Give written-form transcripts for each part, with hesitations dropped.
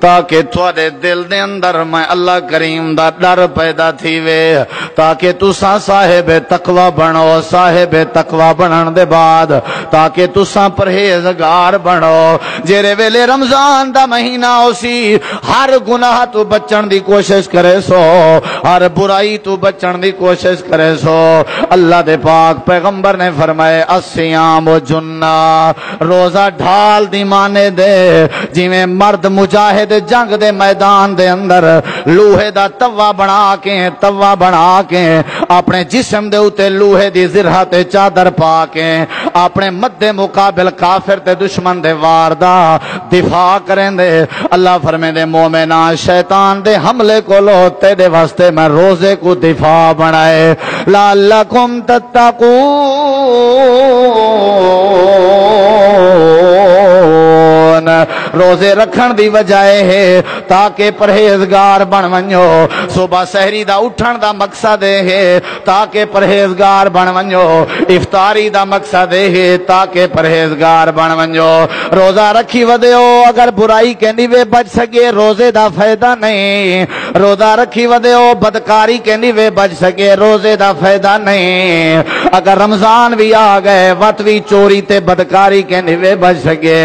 تاکہ تھوڑے دل دے اندر میں اللہ کریم دا ڈر پیدا تھی وے، تاکہ تساں صاحب تقوی بنو، صاحب تقوی بنن دے بعد تاکہ تساں پرہیزگار بنو۔ جیرے ویلے رمضان دا مہینہ اسی ہر گناہ تو بچن دی کوشش کرے سو، ہر برائی تو بچن دی کوشش کرے سو۔ اللہ دے پاک پیغمبر نے فرمائے الصیام جنہ، روزہ ڈھال دی مانے دے جویں مرد مجاہد جنگ دے میدان دے اندر لوہے دا توا بنا کے اپنے جسم دے اوتے لوہے دی زرہ تے چادر پا کے اپنے مد مقابل کافر تے دشمن دے وار دا دفاع کریں دے۔ اللہ فرمے دے مومنہ شیطان دے حملے کو لو تیرے واسطے میں روزے کو دفاع بنائے لعلکم تتقون، روزے رکھن دی وجہ ہے تاکہ پرہیزگار بن ونجو۔ صبح سحری دا اٹھن دا مقصد ہے تاکہ پرہیزگار بن ونجو، افطاری دا مقصد ہے تاکہ پرہیزگار بن ونجو۔ روزہ رکھی ودیو اگر برائی کہنی وے بچ سکے روزے دا فائدہ نہیں، روزہ رکھی ودیو بدکاری کہنی وے بچ سکے روزے دا فائدہ نہیں۔ اگر رمضان بھی آ گئے وت بھی چوری تے بدکاری کہنی وے بچ سکے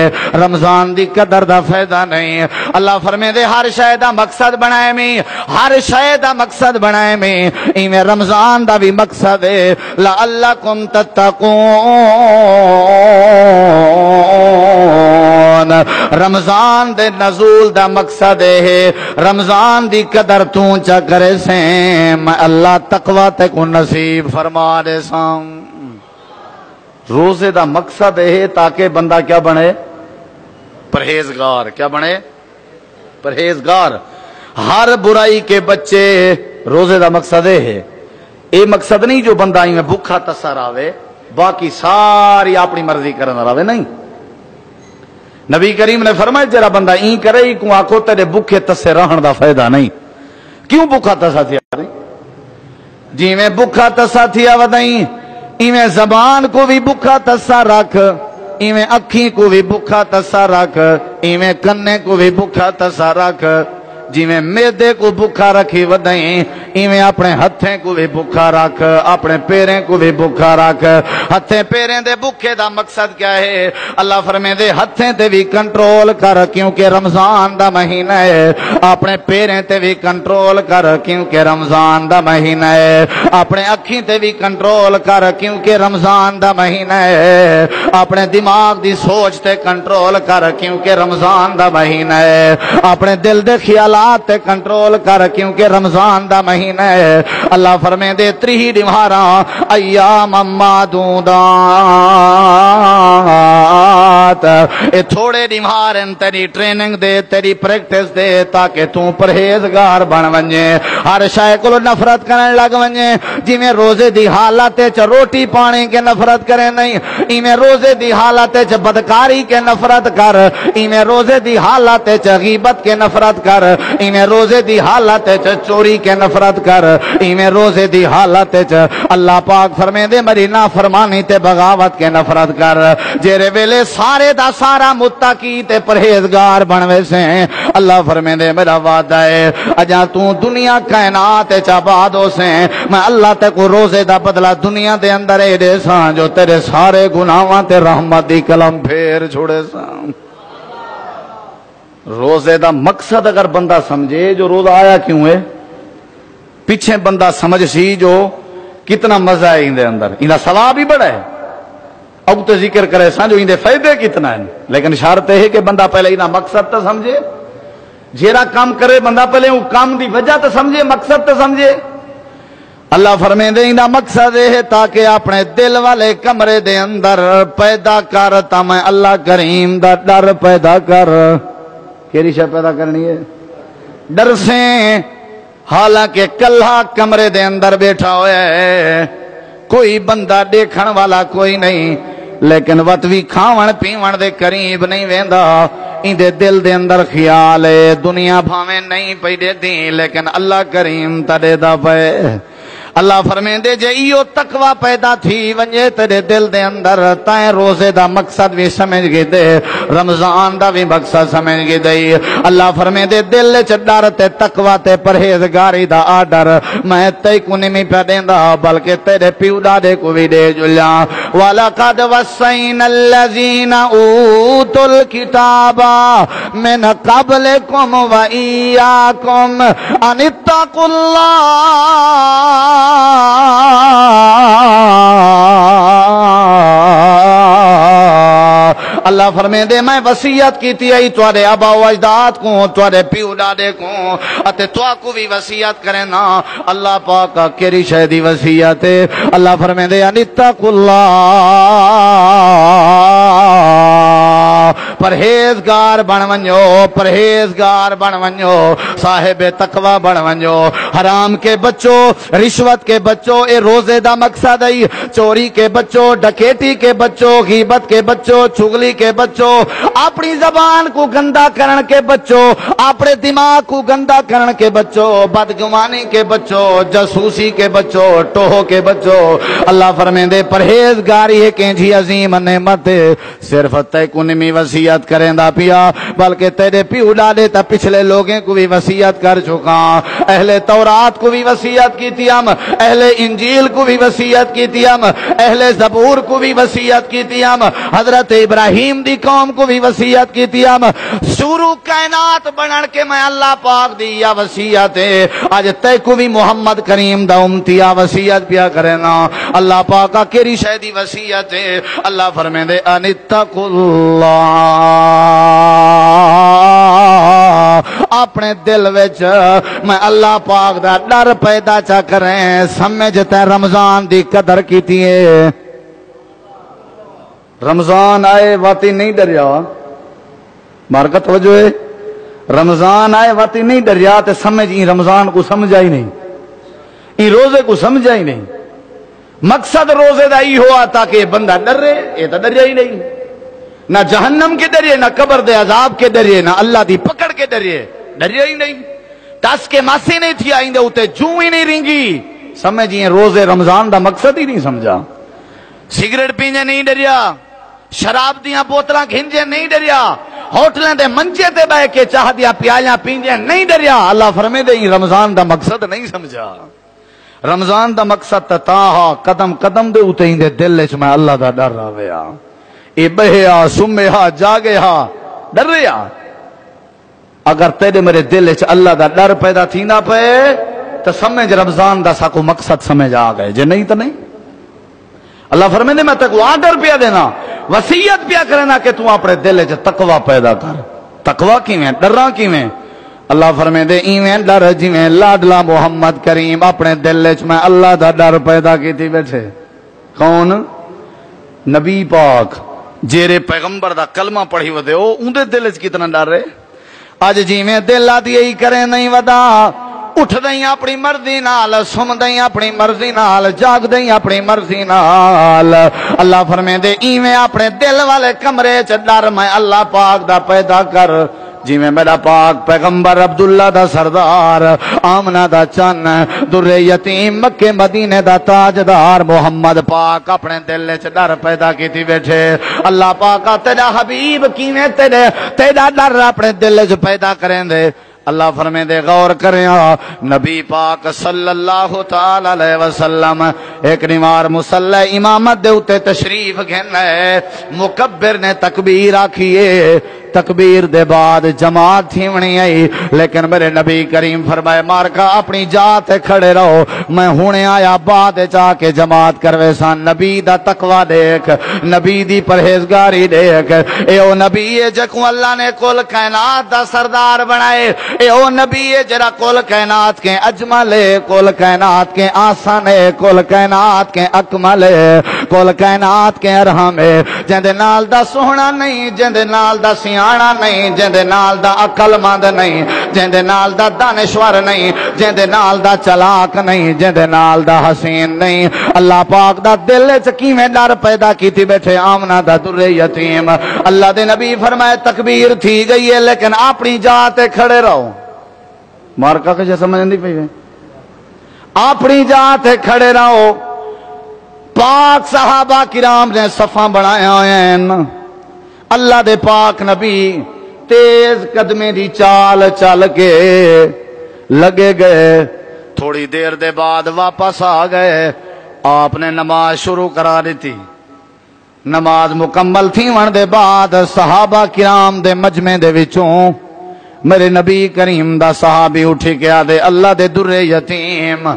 رمضان دی قدر دا فائدہ نہیں۔ اللہ فرمے دے ہر شے دا مقصد بنائے میں، ہر شے دا مقصد بنائے میں، ایویں رمضان دا بھی مقصد ہے لعلکم تتقون۔ رمضان دے نزول دا مقصد ہے رمضان دی قدر تو چا کرے سیں میں اللہ تقوی تے کو نصیب فرما دے ساں۔ روزے دا مقصد ہے تاکہ بندہ کیا بنے؟ پرہیزگار۔ کیا بنے؟ پرہیزگار۔ ہر برائی کے بچے روزے دا مقصد ہے، اے مقصد نہیں جو بندہ میں بھوکا تسا راوے باقی ساری اپنی مرضی کرنا راوے نہیں۔ نبی کریم نے فرمایا جرا بندہ این کرے ہی کو آکھو تیرے بھوکے تسے رہن دا فائدہ نہیں۔ کیوں بھوکا تسا تھیا نہیں؟ جی میں بھوکا تسا تھیا ودائیں ایویں زبان کو بھی بھوکا تسا رکھ، ایویں اکھیں کو بھی بھوکا تسا رکھ، ایویں کنے کو بھی بھوکا تسا رکھ، جی میں میدے کو بھوکا رکھی ودائیں ایویں اپنے ہتھیں کو بھی بھوکا رکھ، اپنے پیریں کو بھی بھوکا رکھ۔ ہتھیں پیریں دے بھوکے دا مقصد کیا ہے؟ اللہ فرمے دے ہتھیں تے بھی کنٹرول کر کیونکہ رمضان دا مہینہ ہے، اپنے پیریں تے بھی کنٹرول کر کیونکہ رمضان دا مہینہ ہے، اپنے اکھیں تے بھی کنٹرول کر کیونکہ رمضان دا مہینہ ہے، اپنے دماغ دی سوچ تے کنٹرول کر کیونکہ رمضان دا مہینہ ہے، اپنے دل دے خیالات تے کنٹرول کر کیونکہ رمضان دا مہینہ ہے۔ اللہ فرمے دے 30 دمہاراں ایام معدودات، اے تھوڑے دمہارن تیری ٹریننگ دے تیری پریکٹس دے تاکہ تو پرہیزگار بن ونجے، ہر شے کو نفرت کرنے لگ ونجے۔ جی میں روزے دی حالت چ روٹی پانی کے نفرت کرے نہیں، ایویں روزے دی حالت چ بدکاری کے نفرت کر، ایویں روزے دی حالت چ غیبت کے نفرت کر، ایویں روزے دی حالت چ چوری کے نفرت کر، ایویں روزے دی حالت چ اللہ پاک فرمے دے میری نافرمانی تے بغاوت کے نفرت کر۔ جیرے ویلے سارے دا سارا متقی تے پرہیزگار بنوے سے اللہ فرمے دے میرا وعدہ ہے اجا تو دنیا کائنات چ آباد ہو سے میں اللہ تے کو روزے دا بدلہ دنیا دے اندر اے دے ساں جو تیرے سارے گناہاں تے رحمت دی کلم پھیر چھوڑے ساں۔ روزے دا مقصد اگر بندہ سمجھے جو روزہ آیا کیوں ہے، پیچھے بندہ سمجھ سی جو کتنا مزہ ہے اندے اندر، اندہ ثواب ہی بڑا ہے، اب تو ذکر کرے سان جو اندے فائدے کتنا ہے، لیکن شرط ہے کہ بندہ پہلے اندہ مقصد تو سمجھے، جیرا کام کرے بندہ پہلے وہ کام دی وجہ تو سمجھے، مقصد تو سمجھے۔ اللہ فرمے دے اندہ مقصد ہے تاکہ اپنے دل والے کمرے دے اندر پیدا کرتا میں اللہ کریم دا ڈر پیدا کر۔ کیری شے پیدا کرنی ہے؟ ڈر سے، حالانکہ کلہ کمرے دے اندر بیٹھا ہویا ہے، کوئی بندہ دیکھن والا کوئی نہیں، لیکن وطوی کھاون پیون دے قریب نہیں ویندا، اندے دل دے اندر خیال ہے دنیا بھاویں نہیں پئی دے دی لیکن اللہ کریم تا دے دا پے۔ اللہ فرمیندے جے ایو تقوی پیدا تھی ونجے تیرے دل دے اندر تائیں روزے دا مقصد بھی سمجھ گئے دے رمضان دا بھی مقصد سمجھ گئے دے اللہ فرمیندے دل چ ڈر تے تقوی تے پرہیزگاری دا آڈر میں تے کو نہیں پہ دیندا بلکہ تیرے پیو ڈاڈے کو بھی دے جلیا وَلَقَدْ وَصَّيْنَا الَّذِينَ أُوتُوا الْكِتَابَ مِنْ قَبْلِكُمْ وَإِيَّاكُمْ أَنِ اتَّقُوا اللَّهَ اللہ فرمے دے میں وصیت کی تھی آئی توارے ابا و اجداد کو توارے پیو ڈاڈے کو اتے تو کو بھی وصیت کرے نا اللہ پاک کیری شہدی وصیت ہے اللہ فرمے دے انتقوا اللہ پرہیزگار بن ونجو صاحب تقوی بن ونجو حرام کے بچوں رشوت کے بچوں اے روزے دا مقصد ہے چوری کے بچوں ڈکیٹی کے بچوں غیبت کے بچوں چغلی کے بچوں اپنی زبان کو گندا کرن کے بچوں اپنے دماغ کو گندا کرن کے بچوں بدگمانی کے بچوں جاسوسی کے بچوں ٹوہ کے بچوں اللہ فرمیندے پرہیزگاری ہے کہ عظیم نعمت صرف تے کو نمی وصیت کریں دا پیا بلکہ تیرے پیو ڈالے تا پچھلے لوگیں کو بھی وصیت کر چکا اہل تورات کو بھی وصیت کی تھی ہم اہل انجیل کو بھی وصیت کی تھی ہم اہل زبور کو بھی وصیت کی تھی ہم حضرت ابراہیم دی قوم کو بھی وصیت کی تھی ہم شروع کائنات بنن کے میں اللہ پاک دی یا وصیت ہے آج تے کو بھی محمد کریم دا امتیا وصیت پیا کرے نا اللہ پاک کا کیری شہدی وصیت ہے اللہ فرمے دے انتقوا اللہ اپنے دل وچ میں اللہ پاک دا ڈر پیدا چا کریں سمجھتے رمضان دی قدر کیتی ہے رمضان آئے واتی نہیں ڈریا مارکت توجہ ہے رمضان آئے واتی نہیں ڈریا تے سمجھ رمضان کو سمجھا ہی نہیں این روزے کو سمجھا ہی نہیں مقصد روزے دا ہی ہوا تاکہ بندہ ڈر رہے یہ تو ڈریا ہی نہیں نہ جہنم کے ڈریے نہ قبر دے عذاب کے ڈریے نہ اللہ دی پکڑ کے ڈریے ڈریا ہی نہیں ٹس کے ماسی نہیں تھی آئندے ہوتے جو ہی نہیں رنگی سمجھئے روزے رمضان دا مقصد ہی نہیں سمجھا سگریٹ پینے نہیں ڈریا شراب دیاں بوتلاں کھنجے نہیں ڈریا ہوٹلیں دے منچے تے بہ کے چاہ دیا پیالیاں پینجے نہیں ڈریا اللہ فرمے دے رمضان دا مقصد نہیں سمجھا رمضان دا مقصد تا قدم قدم دے اتے ہی دے دل چ میں اللہ دا ڈر راویا اے بہیا سمیا جاگیا ڈر رہا اگر تیرے میرے دل چ اللہ دا ڈر پیدا تھی نہ پے تو سمجھ رمضان دا ساکو مقصد سمجھ آ گئے جے نہیں تو نہیں اللہ فرمائے میں تکو آڈر پیا دینا وصیت پیا کرنا کہ تو اپنے دل چ تقوی پیدا کر تقوی کیویں ڈرنا کیویں اللہ فرمائے دے ایویں ڈر جویں لاڈلا محمد کریم اپنے دل چ میں اللہ دا ڈر پیدا کیتی بیٹھے کون نبی پاک جیرے پیغمبر دا کلمہ پڑھی ودے ہو اندے دل چ کتنا ڈر رہے آج جیویں دل آ دی کریں نہیں ودا اٹھ دیں اپنی مرضی نال سم دیں اپنی مرضی نال جاگ دیں اپنی مرضی نال اللہ فرمے دے ایویں اپنے دل والے کمرے چ ڈر میں اللہ پاک دا پیدا کر جی میں میرا پاک پیغمبر عبداللہ دا سردار آمنہ دا چن در یتیم مکہ مدینے دا تاجدار محمد پاک اپنے دل چ ڈر پیدا کیتی بیٹھے اللہ پاک تیرا حبیب کیویں تیرا ڈر اپنے دل چ پیدا کریں دے اللہ فرمے دے غور کریں نبی پاک صلی اللہ تعالی علیہ وسلم ایک نمار مصلی امامت دے اتے تشریف گھن ہے مکبر نے تکبیر آکھیے تکبیر دے بعد جماعت تھیونی آئی لیکن میرے نبی کریم فرمائے مارکا اپنی جات کھڑے رہو میں ہونے آیا بعد چاہ کے جماعت کروے سان نبی دا تقوی دیکھ نبی دی پرہیزگاری دیکھ اے او نبی جکو اللہ نے کل کائنات دا سردار بنائے اے او نبی جرا کل کائنات کے اجمل کل کائنات کے آسان کل کائنات کے اکمل کل کائنات کے ارحم جندے نال دا سوہنا نہیں جندے نال دا سیانا نہیں جندے نال دا عقل مند نہیں جندے نال دا دانشور نہیں جندے نال دا چلاک نہیں جندے نال دا حسین نہیں اللہ پاک دا دل چکیویں ڈر پیدا کیتی بیٹھے آمنہ دا در یتیم اللہ دے نبی فرمائے تکبیر تھی گئی ہے لیکن اپنی جات کھڑے رہو مارکا کے جیسا سمجھ نہیں پئی اپنی جات کھڑے رہو. پاک صحابہ کرام نے صفاں بنایا ہوئے ہیں. اللہ دے پاک نبی تیز قدمے دی چال چل کے لگے گئے. تھوڑی دیر دے بعد واپس آ گئے. آپ نے نماز شروع کرا دی تھی. نماز مکمل تھی ون دے بعد صحابہ کرام دے مجمع دے وچوں میرے نبی کریم دا صحابی اٹھی کے آدھے اللہ دے در یتیم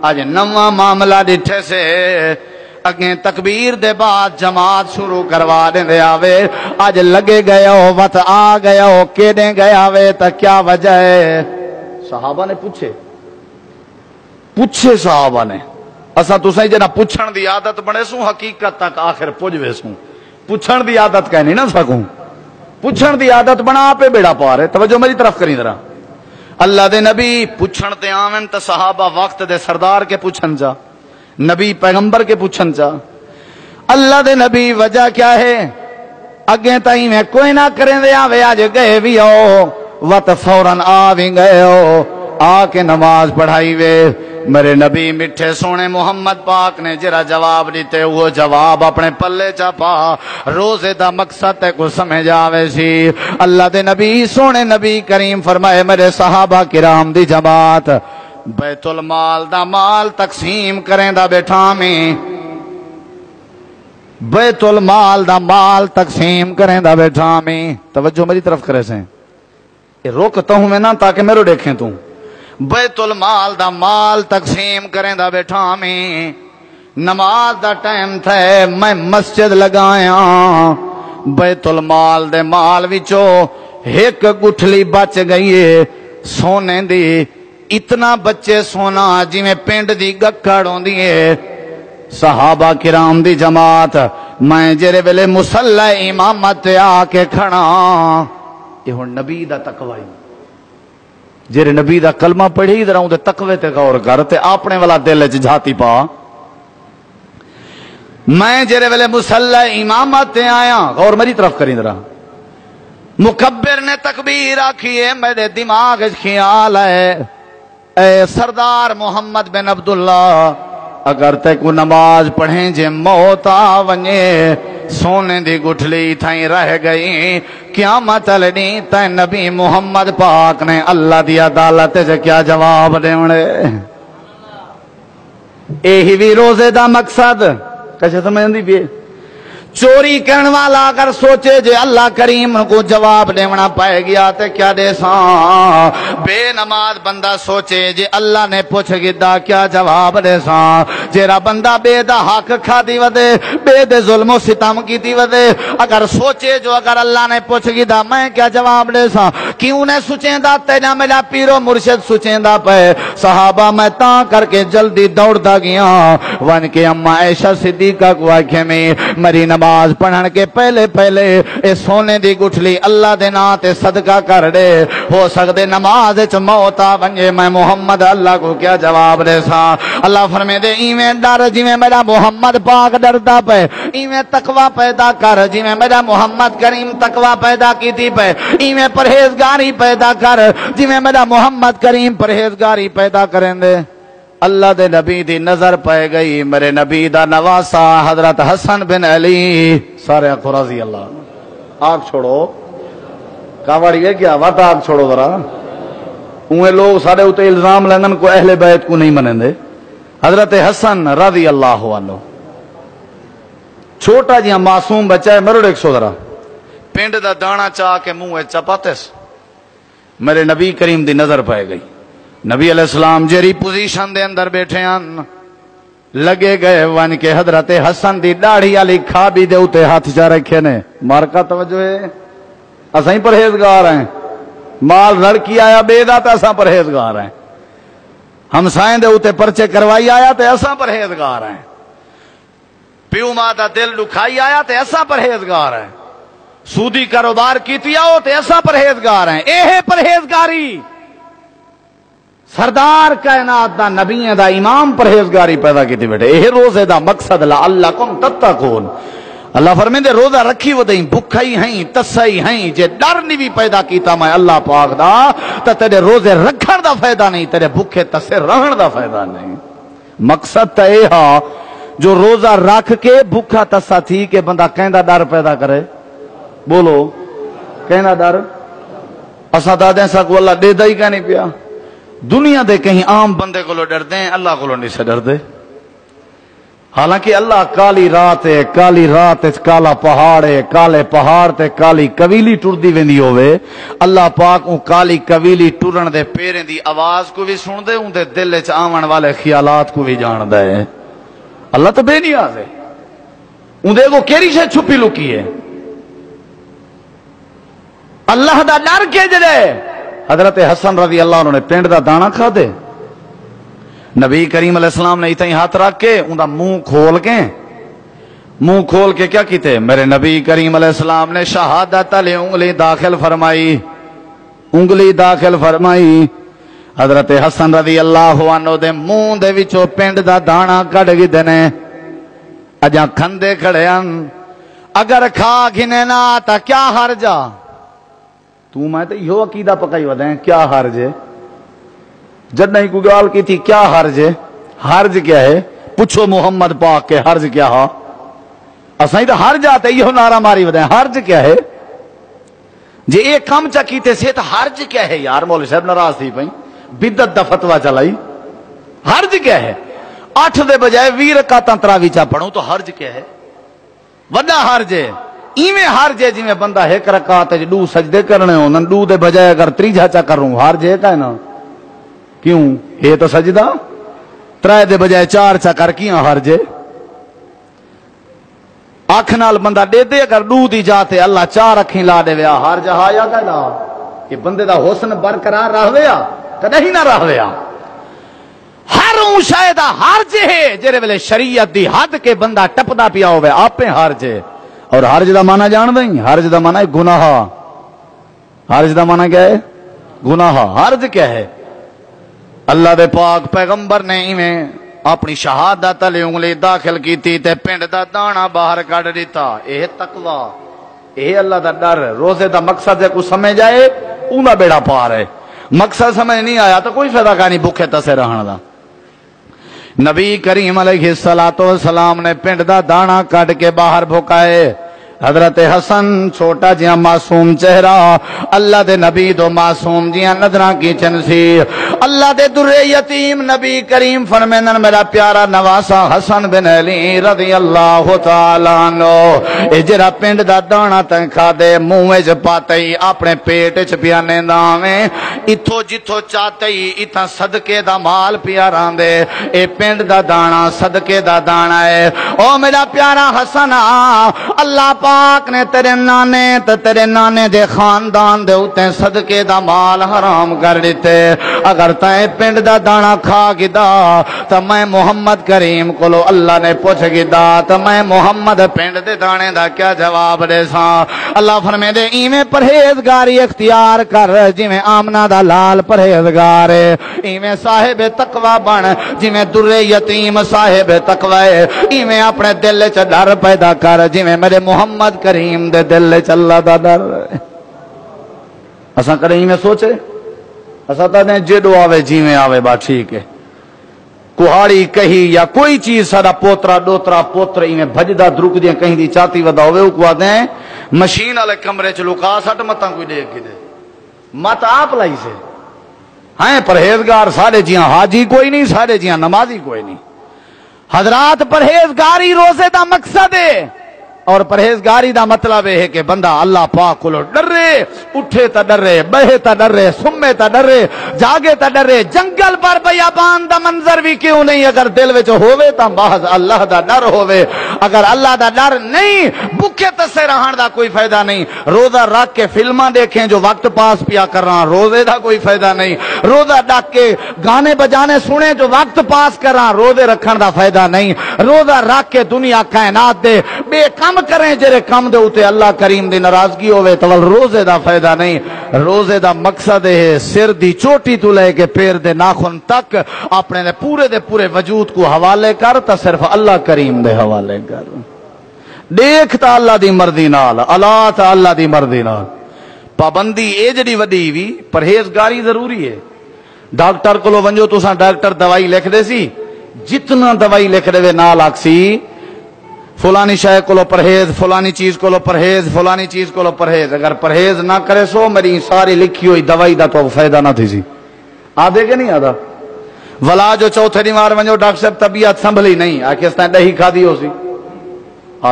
اج نواں معاملہ ڈٹھے سے اگیں تکبیر دے بعد جماعت شروع کروا دے آوے. اج لگے گئے ہو وقت آ گیا ہو کیڑے گئے آوے تا کیا وجہ ہے؟ صحابہ نے پوچھے صحابہ نے. اسا تساں جنا پوچھن دی عادت بنے سوں حقیقت تک آخر پجوے سوں. پوچھن دی عادت کہنی نہ سکوں. پوچھن دی عادت بنا پہ بیڑا پارے. توجہ میری طرف کریں ذرا. اللہ دے نبی پوچھن تے آون تے صحابہ وقت دے سردار کے پوچھن جا, نبی پیغمبر کے پوچھن جا. اللہ دے نبی وجہ کیا ہے؟ اگے تائیں میں کوئی نہ کریں دے آوے آج گئے بھی ہو وقت فوراً آ بھی گئے ہو آ کے نماز پڑھائی وے. میرے نبی میٹھے سونے محمد پاک نے جرا جواب دیتے وہ جواب اپنے پلے چا پا. روزے دا مقصد تے کو سمجھ آوے سی. اللہ دے نبی سونے نبی کریم فرمائے میرے صحابہ کرام دی جماعت بیت المال دا مال تقسیم کریں دا بیٹھا میں. بیت المال دا مال تقسیم کریں دا بیٹھا میں. توجہ میری طرف کرے سے روکتا ہوں میں نا تاکہ میرے دیکھیں تو. بیت المال دا مال تقسیم کریں دا بیٹھا میں. نماز دا ٹائم تھا میں مسجد لگایا. بیت المال دے مال وچو ایک گٹھلی بچ گئی ہے سونے دی. اتنا بچے سونا جی میں پینڈ دی گکڑ ہوندی ہے. صحابہ کرام دی جماعت میں جرے ویلے مصلی امامت آ کے کھڑا. یہ ہن نبی دا تقوی جیرے نبی دا کلمہ پڑھی ادھر آؤں دے تقوی تے غور کر تے اپنے والا دل وچ جھاتی پا. میں جیرے ویلے مصلی امامت آیا غور میری طرف کریں ذرا. مکبر نے تکبیر آکھی ہے میرے دماغ وچ خیال ہے اے سردار محمد بن عبداللہ اگر تے کو نماز پڑھیں جے موت آ ونجے سونے دی گٹھلی تھائیں رہ گئی قیامت لڑی تے نبی محمد پاک نے اللہ دی عدالت سے کیا جواب دیونے. یہی بھی روزے دا مقصد کیسے سمجھ دی بھی چوری کرنے والا اگر سوچے جے اللہ کریم کو جواب دیونا پائے گیا تے کیا دے ساں. بے نماز بندہ سوچے جے اللہ نے پوچھ گدا کیا جواب دے ساں. جیرا بندہ بے دا حق کھا دی ودے بے دے ظلم و ستم کی دی ودے اگر سوچے جو اگر اللہ نے پوچھ گدا میں کیا جواب دے ساں. کیوں نے سوچیں دا تینا میرا پیرو مرشد سوچیں دا پہ. صحابہ میں تاں کر کے جلدی دوڑ دا گیا ون کے اما عائشہ صدیقہ کو آنکھیں میں مری نماز پڑھن کے پہلے اے سونے دی گٹھلی اللہ دے نا تے صدقہ کر دے. ہو سکدے نماز وچ موت آ ونجے میں محمد اللہ کو کیا جواب دے ساں. اللہ فرمے دے ایویں ڈر جویں میرا محمد پاک ڈردا پے ایویں تقوی پیدا کر جویں میرا محمد کریم تقوی پیدا کیتی پے. ایویں پرہیزگاری پیدا کر جویں میرا محمد کریم پرہیزگاری پیدا کریں دے. اللہ دے نبی دی نظر پہ گئی میرے نبی دا نواسا حضرت حسن بن علی سارے آنکھوں رضی اللہ. آنکھ چھوڑو کاوڑی ہے کیا وات آنکھ چھوڑو ذرا. اوے لوگ سارے اتے الزام لینن کو اہل بیت کو نہیں منیں دے. حضرت حسن رضی اللہ عنہ چھوٹا جہاں معصوم بچہ ہے میرے دیکھ سو ذرا پینڈ دا دانا چاہ کے منہ چپاتس میرے نبی کریم دی نظر پہ گئی. نبی علیہ السلام جیری پوزیشن دے اندر بیٹھے ہیں لگے گئے ون کے حضرت حسن دی داڑھی علی کھابی دے اتے ہاتھ چاہ رکھے نے. مارکا توجہ ہے اساں ہی پرہیزگار ہیں. مال لڑکی آیا بے دا تے اساں پرہیزگار ہیں. ہمسائیں دے اتے پرچے کروائی آیا تے اساں پرہیزگار ہیں. پیو ماں دا دل دکھائی آیا تے اساں پرہیزگار ہیں. سودی کاروبار کیتی آؤ تے اساں پرہیزگار ہیں. اے ہے پرہیزگاری. سردار کائنات دا نبی دا امام پرہیزگاری پیدا کی تھی بیٹے. یہ روزے دا مقصد لعلکم تتقون. اللہ فرمیندے روزہ رکھی وہ دیں بھکھائی ہیں تسائی ہیں جے ڈر نہیں بھی پیدا کیتا میں اللہ پاک دا تا تیرے روزے رکھن دا فائدہ نہیں تیرے بھکھے تسے رہن دا فائدہ نہیں. مقصد تو یہ ہا جو روزہ رکھ کے بھوکا تسا تھی کہ بندہ کہندا ڈر پیدا کرے. بولو کہنا ڈر. اسا دادے سا کو اللہ دے دا ہی کہ نہیں پیا. دنیا دے کہیں عام بندے کو ڈردے ہیں, اللہ کو نہیں سے ڈردے. حالانکہ اللہ کالی رات ہے, کالی رات کالا پہاڑ ہے, کالے پہاڑ تے کالی قبیلی ٹردی ویندی ہوئے. اللہ پاک اون کالی قبیلی ٹرن دے پیریں دی آواز کو بھی سن دے, اون دے دل وچ آون والے خیالات کو بھی جان دے. اللہ تو بے نیاز ہے, اون دے کو کیڑی شے چھپی لکی ہے. اللہ دا ڈر کے جڑے حضرت حسن رضی اللہ عنہ نے پنڈ دا دانا کھا دے. نبی کریم علیہ السلام نے اتنا ہی ہاتھ رکھ کے ان دا منہ کھول کے کیا کیتے؟ میرے نبی کریم علیہ السلام نے شہادت علی انگلی داخل فرمائی. حضرت حسن رضی اللہ عنہ دے منہ دے وچوں پنڈ دا دانا کڈ گئے نے. اجاں کھندے کھڑے ہن, اگر کھا گھنے نا تا کیا حرجا. تو میں تے یو عقیدہ پکائی ودیں کیا حرج ہے. جد نہیں کوئی گال کی تھی کیا حرج ہے. حرج کیا ہے؟ پوچھو محمد پاک کے حرج کیا ہا. اساں تو حرج آتے یہ نعرہ ماری ودیں حرج کیا ہے. جی ایک کام چا کیتے سے تو حرج کیا ہے یار. مولوی صاحب ناراض تھی پئی, بدعت دا فتوی چلائی. حرج کیا ہے؟ 8 دے بجائے 20 رکعتاں تراویح چا پڑھوں تو حرج کیا ہے؟ وڈا حرج ہے. ایویں حرج ہے جویں بندہ 1 رکعت وچ 2 سجدے کرنے ہون, 2 دے بجائے اگر 3 چا کروں حرج ہے کہ نا. کیوں یہ تو سجدہ 3 دے بجائے 4 چا کر کیاں حرج ہے. آنکھ نال بندہ دے دے اگر 2 دی جاتے اللہ 4 اکھیں لا دے ویا حرج ہایا کہ نا. یہ بندے دا حسن برقرار رہویا کدی ہی نہ رہویا. ہر اون شاید حرج ہے جڑے ویلے شریعت دی حد کے بندہ ٹپدا پیا ہوے آپے حرج ہے. اور حرج دا معنی جان دیں؟ حرج دا معنی ہے گناہ. حرج دا معنی کیا ہے؟ گناہ. حرج کیا ہے؟ اللہ دے پاک پیغمبر نے ایویں اپنی شہادت علی انگلی داخل کیتی تے پنڈ دا دانا باہر کڈ دیتا. اے تقوی, اے اللہ دا ڈر. روزے دا مقصد ہے کو سمجھ آئے اون دا بیڑا پار ہے. مقصد سمجھ نہیں آیا تو کوئی فائدہ نہیں بھوکے تسے رہن دا. نبی کریم علیہ السلام نے پنڈ دا دانا کڈ کے باہر بھوکائے. حضرت حسن چھوٹا جہاں معصوم چہرہ, اللہ دے نبی دو معصوم جہاں نظراں کی چنسی. اللہ دے در یتیم نبی کریم فرمینن میرا پیارا نواسا حسن بن علی رضی اللہ تعالیٰ عنہ اے جرا پنڈ دا دانا تن کھا دے منہ وچ پاتے ہی اپنے پیٹ وچ پیا نیندا اتھو جتھو چاہتے ہی اتھا صدقے دا مال پیا راندے. اے پنڈ دا دانا صدقے دا دانا ہے. او میرا پیارا حسن اللہ پاک نے تیرے نانے دے خاندان دے اوتے صدقے دا مال حرام کر دیتے. اگر تائیں پنڈ دا دانا کھا گدا تو میں محمد کریم کولو اللہ نے پوچھ گدا تو میں محمد پنڈ دے دانے دا کیا جواب دے ساں. اللہ فرمے دے ایویں پرہیزگاری اختیار کر جویں آمنہ دا لال پرہیزگار ہے, ایویں صاحب تقوی بن جویں در یتیم صاحب تقوی ہے, ایویں اپنے دل وچ ڈر پیدا کر جویں میرے محمد کریم دے دل وچ اللہ دا ڈر ہے. اساں کریں میں سوچے اساں تا نے جیڑو آوے جیویں آوے با ٹھیک ہے. کوہاڑی کہی یا کوئی چیز ساڈا پوترا ڈوترا پوتر ایویں بھجدا درک دیاں کہیں دی چاتی ودا ہوے او کو دیں مشین والے کمرے چ لکا سٹ متاں کوئی دیکھ کے دے مت آپ لائی سے. ہیں پرہیزگار ساڈے جیاں حاجی کوئی نہیں, ساڈے جیاں نمازی کوئی نہیں. حضرات پرہیزگاری روزے دا مقصد ہے. اور پرہیزگاری دا مطلب ہے کہ بندہ اللہ پاک کو ڈرے, اٹھے تا ڈرے, بہے تا ڈرے, سمے تا ڈرے, جاگے تا ڈرے. جنگل پر بیابان دا منظر بھی کیوں نہیں اگر دل وچ ہووے تا محض اللہ دا ڈر ہووے. اگر اللہ دا ڈر نہیں بھوکے تسے رہن دا کوئی فائدہ نہیں. روزہ رکھ کے فلماں دیکھیں جو وقت پاس پیا کر رہا روزے دا کوئی فائدہ نہیں. روزہ ڈک کے گانے بجانے سنے جو وقت پاس کر رہا روزے رکھن دا فائدہ نہیں. روزہ رکھ کے دنیا کائنات دے بے کم کریں جرے کم دے اوتے اللہ کریم دی ناراضگی ہوئے تو روزے دا فائدہ نہیں. روزے دا مقصد ہے سر دی چوٹی تو لے کے پیر دے ناخن تک اپنے دے پورے وجود کو حوالے کر تا صرف اللہ کریم دے حوالے کر. دیکھتا اللہ دی مرضی نال, اللہ تا اللہ دی مرضی نال. پابندی اے جڑی وڈی وی پرہیزگاری ضروری ہے. ڈاکٹر کولو ونجو تساں ڈاکٹر دوائی لکھ دے سی جتنا دوائی لکھ دے نال آکسی فلانی شے کو پرہیز، فلانی چیز کو پرہیز، فلانی چیز کو پرہیز، اگر پرہیز نہ کرے سو میری ساری لکھی ہوئی دوائی دا تو فائدہ نہ تھی سی آدھے کہ نہیں آدھا ولا جو چوتھے دیوار ونجو ڈاکٹر صاحب طبیعت سنبھلی نہیں آ کے اس طرح دہی کھا دی ہو سی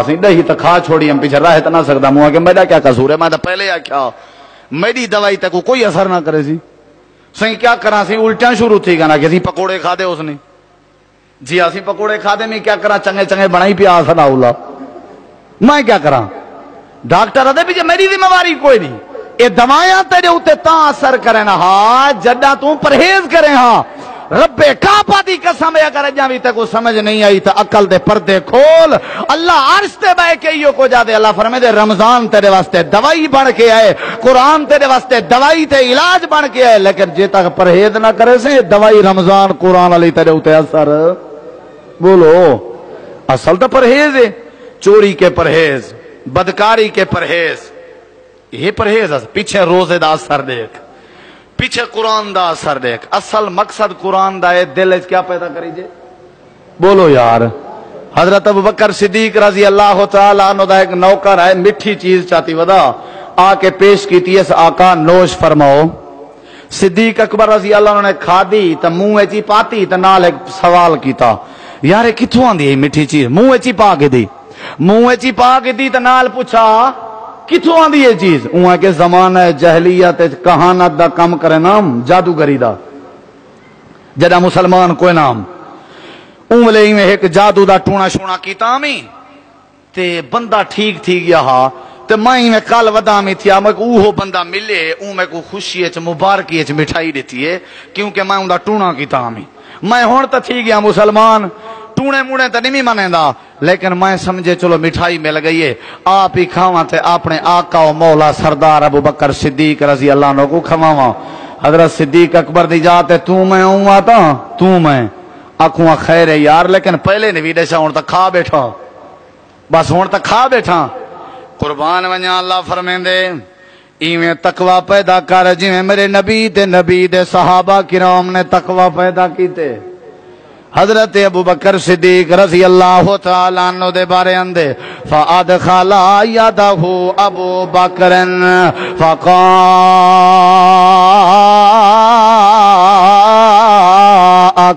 سی دہی تو کھا چھوڑی ہم پیچھے راہ نہ سکتا منہ کہ میرا کیا قصور ہے میں تو پہلے آخیا میری دوائی تک کوئی اثر نہ کرے سی سی کیا کرا سی الٹیاں شروع تھی گا نا کہ پکوڑے کھا دے اس نے جی اسی پکوڑے کھا دے میں کیا کرا چنگے چنگے بنائی پیا سنا اولا میں کیا کرا ڈاکٹر آدھے بھی میری ذمہ داری کوئی نہیں یہ دوائیاں تیرے اوتے تاں اثر کرے نا ہاں جڈا تو پرہیز کرے ہاں رب کعبہ دی قسم ہے اگر اجاں بھی تے کو سمجھ نہیں آئی تو عقل دے پردے کھول اللہ عرش تے بہ کے ایو کو جا دے اللہ فرمائے دے رمضان تیرے واسطے دوائی بن کے آئے قرآن تیرے واسطے دوائی تے علاج بن کے آئے لیکن جے تک پرہیز نہ کرے سے دوائی رمضان قرآن علی تیرے اوتے اثر بولو اصل تو پرہیز ہے چوری کے پرہیز بدکاری کے پرہیز یہ پرہیز پیچھے روزے دا اثر دیکھ پیچھے قرآن دا اثر دیکھ اصل مقصد قرآن دا ہے دل اچ کیا پیدا کری جے بولو یار حضرت ابوبکر صدیق رضی اللہ تعالیٰ عنہ دا ایک نوکر ہے مٹھی چیز چاہتی ودا آ کے پیش کیتی اس آقا نوش فرماؤ صدیق اکبر رضی اللہ عنہ نے کھا دی تا منہ چی پاتی تا نال ایک سوال کیتا یار کتھوں آندی ہے مٹھی چیز منہ چی پا کے دی منہ چی پا کے دی تا نال پوچھا کتھوں آندی یہ چیز اوہ کے زمانہ جہلیت کہانت دا کم کرے نام جادوگری دا جدا مسلمان کوئی نام اوہ لے میں ایک جادو دا ٹونا شونا کیتا ہمیں تے بندہ ٹھیک تھی گیا ہا تے میں کال ودا میں تھیا میں اوہ بندہ ملے اوہ میں کو خوشی اچ مبارکی اچ مٹھائی دیتی ہے کیونکہ میں اون دا ٹونا کیتا ہمیں میں ہون تا تھی گیا مسلمان ٹونے موڑے تا نہیں مانے دا لیکن میں سمجھے چلو مٹھائی مل گئی ہے آپ ہی کھاواں تے اپنے آقا و مولا سردار ابوبکر صدیق رضی اللہ عنہ کو کھواواں حضرت صدیق اکبر دی جاتے تو میں ہوں آتا تو میں آنکھوں خیر ہے یار لیکن پہلے نہیں ویڈیشا ہون تا کھا بیٹھا بس ہون تا کھا بیٹھا قربان ونیا اللہ فرمین دے ایویں تقوی پیدا کر جویں میرے نبی دے صحابہ کرام نے تقوی پیدا کیتے حضرت ابوبکر صدیق رضی اللہ تعالیٰ عنہ دے بارے اندے فَأَدْخَلَ يَدَهُ ابو بکر فَقَاءَ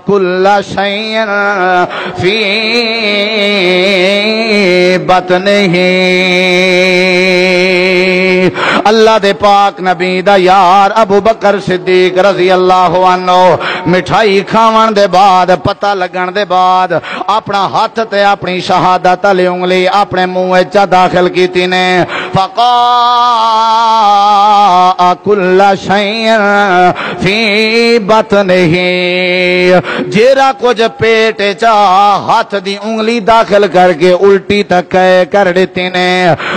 كُلَّ شَيْءٍ فِي بَطْنِهِ اللہ دے پاک نبی دا یار ابو بکر صدیق رضی اللہ عنہ مٹھائی کھاون دے بعد پتہ لگن دے بعد اپنا ہاتھ تے اپنی شہادت علی انگلی اپنے منہ چا داخل کیتی نے فقاء کل شیء فی بطنہ جیرا کچھ پیٹ چا ہاتھ دی انگلی داخل کر کے الٹی تک کر دیتی نے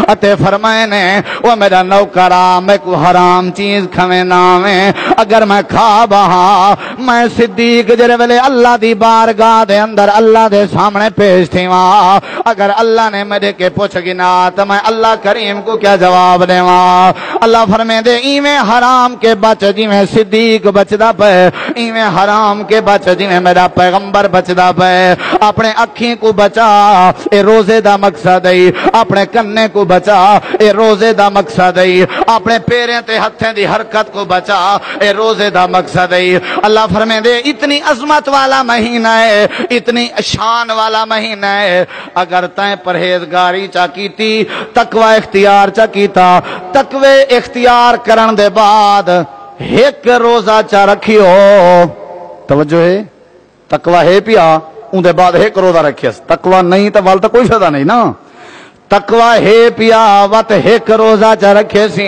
اتے فرمائے نے وہ میرا نوکرا میں کو حرام چیز کھوے نامے اگر میں کھا بہا میں صدیق جرے ویلے اللہ دی بارگاہ دے اندر اللہ دے سامنے پیش تھی وہاں اگر اللہ نے مجھے کے پوچھ گنا تو میں اللہ کریم کو کیا جواب دے وہاں اللہ فرمے دے ایویں حرام کے بچ جی میں صدیق بچدا پے ایویں حرام کے بچ جی میں میرا پیغمبر بچدا پے اپنے اکھیں کو بچا اے روزے دا مقصد ہے اپنے کنے کو بچا اے روزے دا مقصد ہے اپنے پیریں تے ہتھیں دی حرکت کو بچا اے روزے دا مقصد ہے اللہ فرمے دے اتنی عظمت والا مہینہ ہے اتنی شان والا مہینہ ہے اگر تائیں پرہیزگاری چا کیتی تقوی اختیار چا کیتا تقوی اختیار کرن دے بعد ایک روزہ چا رکھیو توجہ ہے تقوی ہے پیا ان دے بعد ایک روزہ رکھیس تقوی نہیں تو والتا کوئی فائدہ نہیں نا تقوی ہے پیا وقت ایک روزہ چا رکھے سی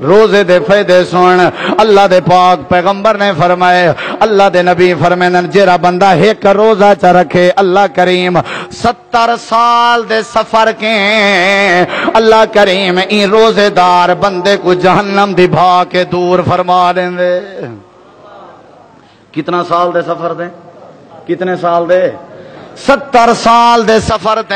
روزے دے فائدے سن اللہ دے پاک پیغمبر نے فرمائے اللہ دے نبی فرمائے جیرا بندہ ایک روزہ چا رکھے اللہ کریم 70 سال دے سفر کے اللہ کریم این روزے دار بندے کو جہنم دی بھا کے دور فرما دیں دے کتنا سال دے سفر دے کتنے سال دے 70 سال دے سفر تے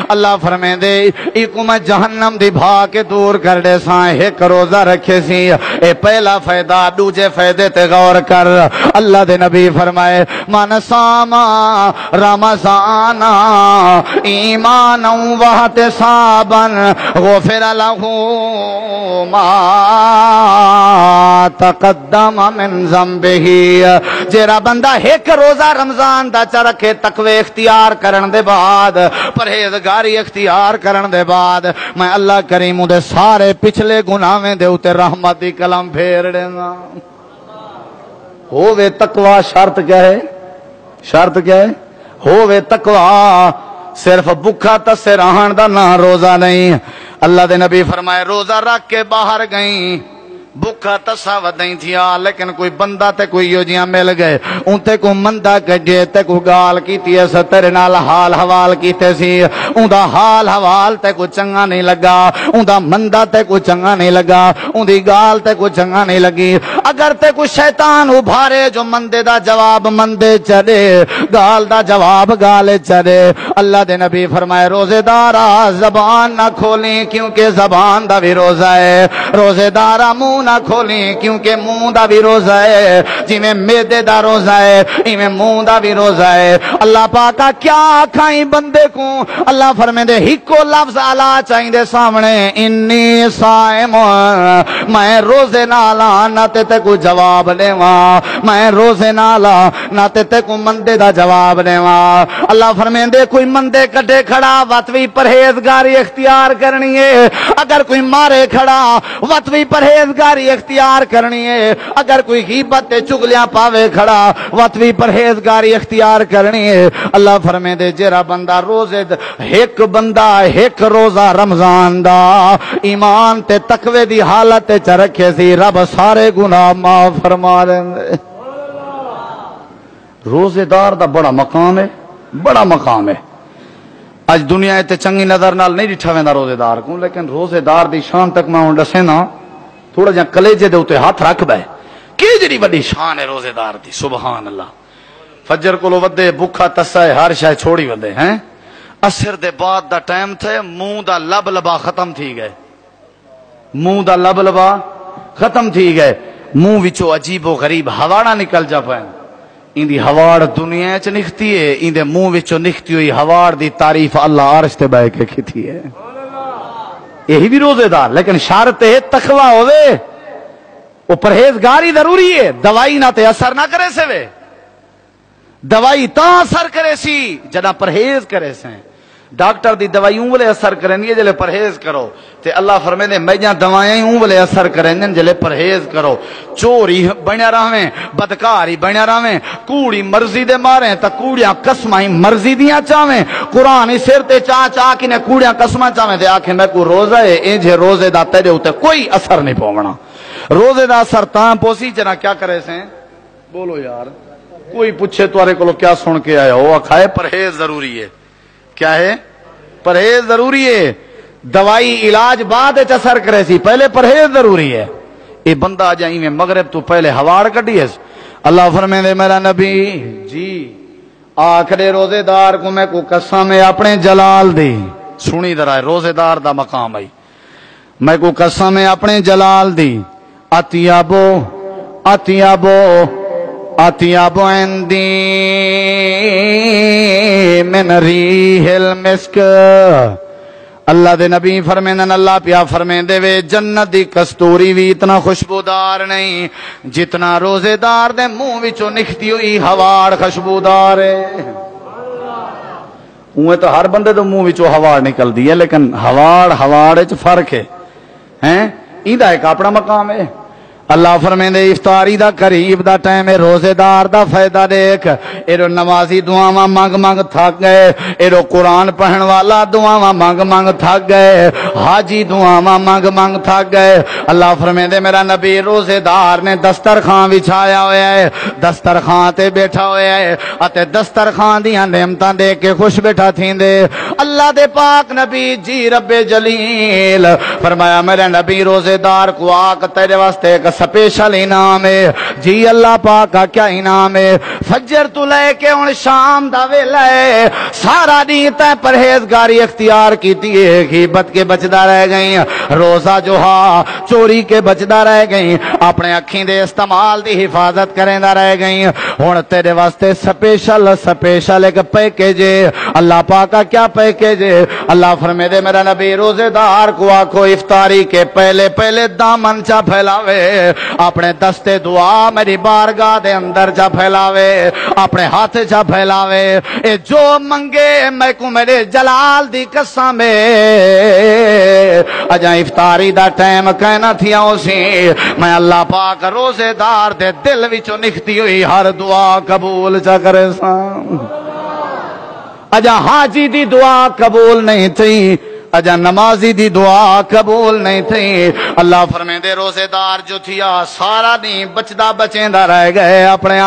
اللہ فرمے دے ایک میں جہنم دی بھا کے دور کر دے ساں ایک روزہ رکھے سی اے پہلا فائدہ دوجے فائدے تے غور کر اللہ دے نبی فرمائے من ساما رمضان ایمانا واحتسابا غفر له ما تقدم من ذنبه جیرا بندہ ایک روزہ رمضان دا چ رکھے تقوی اختیار کرن دے بعد پرہیزگاری اختیار کرن دے بعد میں اللہ کریم دے سارے پچھلے گناہوں دے اوتے رحمت دی کلم پھیر دینا ہووے تقوی شرط کیا ہے شرط کیا ہے ہووے تقوی صرف بکھا تسے رہن دا نہ روزہ نہیں اللہ دے نبی فرمائے روزہ رکھ کے باہر گئیں بکھا تسا ودیں تھیا لیکن کوئی بندہ تے کوئی یو جیاں مل گئے ان تے کو مندہ کجے تے کو گال کیتی ہے ستر نال حال حوال کیتے سی ان دا حال حوال تے کو چنگا نہیں لگا ان دا مندہ تے کو چنگا نہیں لگا ان دی گال تے کو چنگا نہیں لگی اگر تے کو شیطان ابھارے جو مندے دا جواب مندے چلے گال دا جواب گالے چلے اللہ دے نبی فرمائے روزے دارا زبان نہ کھولیں کیونکہ زبان دا بھی روزہ ہے روزے دارا منہ نہ کھولیں کیونکہ منہ دا بھی روزہ ہے جی میں میدے دا روزہ ہے ایویں منہ دا بھی روزہ ہے اللہ پاکا کیا کھائیں بندے کو اللہ فرمے دے ہکو لفظ علا چاہیں دے سامنے انی صائم میں روزے نالا نہ تے کو جواب دیواں میں روزے نالا نہ تے کو مندے دا جواب دیواں اللہ فرمے دے کوئی مندے کٹے کھڑا وطوی پرہیزگاری اختیار کرنی ہے اگر کوئی مارے کھڑا وطوی پرہیزگاری اختیار کرنی ہے اگر کوئی غیبت چگلیاں پاوے کھڑا وطوی پرہیزگاری اختیار کرنی ہے اللہ فرمے دے جرا بندہ روزے ایک بندہ ایک روزہ رمضان دا ایمان تے تقوی دی حالت چ رکھے سی رب سارے گناہ معاف فرما دے روزے دار دا بڑا مقام ہے بڑا مقام ہے اج دنیا تے چنگی نظر نال نہیں ڈٹھا ویندا روزے دار کو لیکن روزے دار دی شان تک میں ہن دسے نا تھوڑا جہاں کلیجے دے اوتے ہاتھ رکھ بے کی جڑی بڑی شان ہے روزے دار دی سبحان اللہ فجر کولو ودے بھوکا تسا ہے ہر شے چھوڑی ودے ہیں عصر دے بعد دا ٹائم تھے منہ دا لب لبا ختم تھی گئے منہ دا لب لبا ختم تھی گئے منہ وچوں عجیب و غریب ہواڑا نکل جا پائیں ان دی ہواڑ دنیا چ نکھتی ہے ان دے منہ وچوں نکھتی ہوئی ہواڑ دی تعریف اللہ عرش تے بیٹھ کے کیتی ہے یہی بھی روزے دار لیکن شرط ہے تقوی ہوے وہ پرہیزگاری ضروری ہے دوائی نہ تے اثر نہ کرے سے وے دوائی تا اثر کرے سی جنا پرہیز کرے سے ڈاکٹر دی دوائی اون ولے اثر کرنی ہے جلے پرہیز کرو تے اللہ فرمے دے میجاں دوائیں اون ولے اثر کرن جلے پرہیز کرو چوری بنیا رہویں بدکاری بنیا رہویں کوڑی مرضی دے ماریں تا کوڑیاں قسماں مرضی دیاں چاویں قرآن سر تے چا کے نے کوڑیاں قسماں چاویں تے آکھے میں کو روزہ ہے انج روزے دا تیرے اوتے کوئی اثر نہیں پونا روزے دا اثر تاں پوسی جنا کیا کرے سے بولو یار کوئی پوچھے تمہارے کو کیا سن کے آیا ہو کھائے پرہیز ضروری ہے کیا ہے پرہیز ضروری ہے دوائی علاج بعد اثر کرے سی پہلے پرہیز ضروری ہے اے بندہ جائیں میں مغرب تو پہلے ہواڑ کٹی ہے اللہ فرمے دے میرا نبی جی آخرے روزے دار کو میں کو قسم ہے اپنے جلال دی سنی درائے روزے دار دا مقام آئی میں کو قسم ہے اپنے جلال دی اتیابو عندی من ریح المسک اللہ دے نبی فرمینن اللہ پیا فرمین دے وے جنت دی کستوری بھی اتنا خوشبودار نہیں جتنا روزے دار دے منہ وچوں نکھتی ہوئی ہواڑ خوشبودار ہے اوہ تو ہر بندے دے منہ وچوں ہواڑ نکل دی ہے لیکن ہواڑ وچ فرق ہے ہیں ایدہ ایک اپنا مقام ہے اللہ فرمین دے افطاری دا قریب دا ٹائم روزے دار دا فائدہ دیکھ ایرو نمازی دعاواں مانگ تھک گئے ایرو قرآن پڑھن والا دعاواں مانگ تھک گئے حاجی دعاواں مانگ تھک گئے اللہ فرمین دے میرا نبی روزے دار نے دسترخوان بچھایا ہویا ہے دسترخوان تے بیٹھا ہویا ہے اتے دسترخوان دیاں نعمتاں دے کے خوش بیٹھا تھیندے اللہ دے پاک نبی جی رب جلیل فرمایا میرے نبی روزے دار کو آگ تیرے واسطے ایک سپیشل انعام ہے جی اللہ پاک کا کیا انعام ہے فجر تو لے کے ہن شام دا ویلا ہے سارا دن تے پرہیزگاری اختیار کیتی ہے غیبت کے بچدا رہ گئی روزہ جو ہا چوری کے بچدا رہ گئی اپنے اکھیں دے استعمال دی حفاظت کریندا رہ گئی ہن تیرے واسطے سپیشل ایک پیکیج ہے اللہ پاک کا کیا پیکیج ہے اللہ فرمائے دے میرا نبی روزے دار کو آکھو افطاری کے پہلے دامن چا پھیلاوے اپنے دستے دعا میری بارگاہ دے اندر چا پھیلاوے اپنے ہاتھ چا پھیلاوے اے جو منگے میں کو میرے جلال دی قسم اجا افطاری دا ٹائم کہنا تھیا اسی میں اللہ پاک روزے دار دے دل وچوں نکھتی ہوئی ہر دعا قبول چا کرے سان اجا حاجی دی دعا قبول نہیں تھی اجا نمازی دی دعا قبول نہیں تھی اللہ فرمائے دے روزے دار جو تھیا سارا نہیں بچدا بچیندا رہ گئے اپنے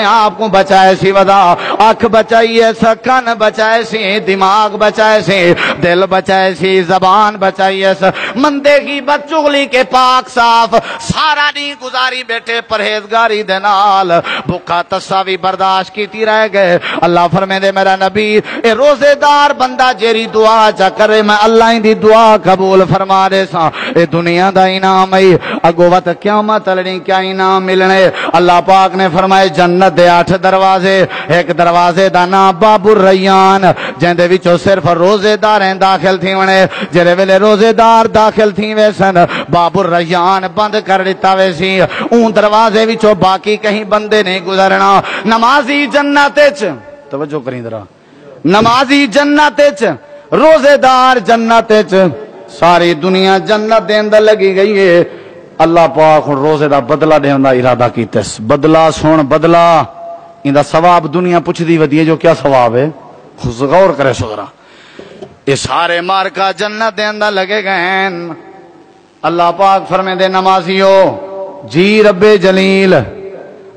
آپ کو بچائے سی ودا آنکھ بچائیے کن بچائے سی دماغ بچائے سی دل بچائے سی زبان بچائیے مندے کی بدچغلی کے پاک صاف سارا نہیں گزاری بیٹھے پرہیزگاری دے نال بھوکا تساوی برداشت کیتی رہ گئے اللہ فرمائے دے میرا نبی اے روزے دار بندہ جیری دعا چا کرے میں اللہ دی دعا قبول فرما دے سا اے دنیا دا انعام ہے اگو وقت قیامت لڑی کیا انعام ملنے اللہ پاک نے فرمائے جنت دے 8 دروازے ایک دروازے دا نام باب الریان جندے وچوں صرف روزے دار داخل تھی ونے جڑے ویلے روزے دار داخل تھی ویسن باب الریان بند کر دتا ویسی اون دروازے وچوں باقی کہیں بندے نہیں گزرنا نمازی جنت وچ توجہ کریں ذرا نمازی جنت وچ روزے دار جنت ساری دنیا جنت دے اندر لگی گئی ہے اللہ پاک روزے دا بدلہ دین دا ارادہ کیتا ہے بدلہ سن بدلہ ان دا ثواب دنیا پوچھ دی ودی ہے جو کیا ثواب ہے غور کرے سو ذرا یہ سارے مارکا جنت دے اندر لگے گئے اللہ پاک فرمائے دے نمازیو جی رب جلیل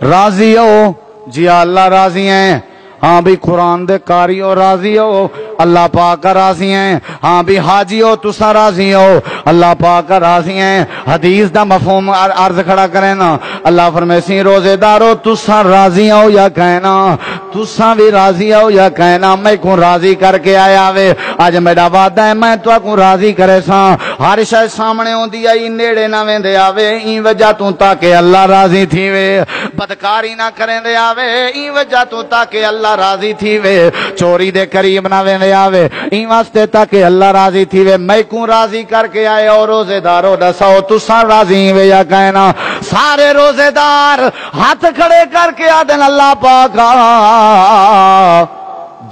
راضی ہو جی اللہ راضی ہیں ہاں بھی قرآن دے قاری ہو راضی ہو اللہ پاک کا راضی ہیں ہاں بھی حاجی ہو تسا راضی ہو اللہ پاک کا راضی ہیں حدیث دا مفہوم عرض کھڑا کریں نا اللہ فرمائے سی روزے دارو تسا راضی ہو یا کہنا تسا بھی راضی ہو یا کہنا میں کو راضی کر کے آیا وے آج میرا وعدہ ہے میں تو کو راضی کرے سا ہر شے سامنے ہوندی آئی نیڑے نہ ویندے آوے این وجہ تو تاکہ اللہ راضی تھی وے بدکاری نہ کریں دے آوے این وجہ تو تاکہ اللہ راضی تھی وے چوری دے قریب نہ ویندے آوے این واسطے تاکہ اللہ راضی تھی وے میں کو راضی کر کے آئے اور روزے دارو دساؤ تسا راضی وے یا کہنا سارے روزے دار ہاتھ کھڑے کر کے آدن اللہ پاک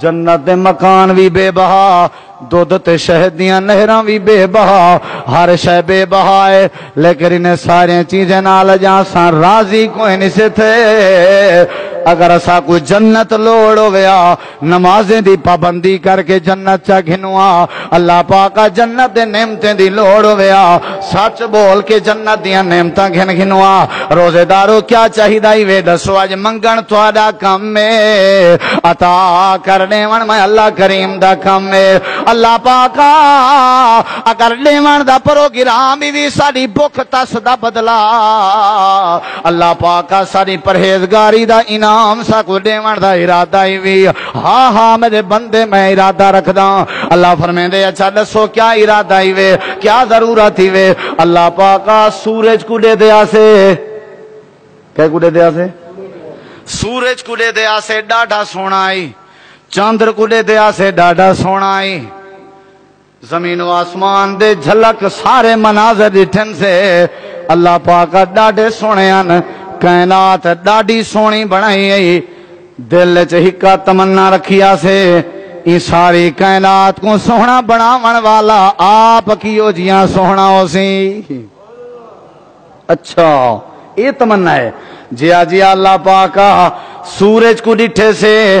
جنت دے مکان بھی بے بہا دودھ تے شہد دیاں نہراں بھی بے بہا ہر شے بے بہا ہے لیکن انہیں سارے چیزیں نال جہاں سا راضی کوئی نہیں سے تھے اگر اسا کوئی جنت لوڑ ہویا نمازیں دی پابندی کر کے جنت چا گھنوا اللہ پاکا جنت دے نعمتیں دی لوڑ ہویا سچ بول کے جنت دیاں نعمتاں گھنوا روزے دارو کیا چاہیدائی وے دسو آج منگن تھوڑا کم میں عطا کرنے ون میں اللہ کریم دا کم میں اللہ پاکا اگر لیون دا پروگرام بھی ساری بھوک تس دا بدلا اللہ پاکا ساری پرہیزگاری دا انعام سا کو دیون دا ارادہ ہی بھی ہاں ہاں میرے بندے میں ارادہ رکھ دا اللہ فرمائے دے اچھا دسو کیا ارادہ ہی وے کیا ضرورت ہی وے اللہ پاکا سورج کو دے دیا سے کیا کو دے دیا سے سورج کو دے دیا سے ڈاڈا سونائی چاندر کو دے دیا سے ڈاڈا سونائی زمین و آسمان دے جھلک سارے مناظر ڈٹھن سے اللہ پاکا ڈاڈے سونیان کائنات ڈاڈی سونی بنائی دل چہکا تمنا رکھیا سے یہ ساری کائنات کو سونا بناون والا آپ کیو جیاں سونا ہو سی اچھا یہ تمنا ہے جیا جیا اللہ پاکا سورج کو ڈٹھے سے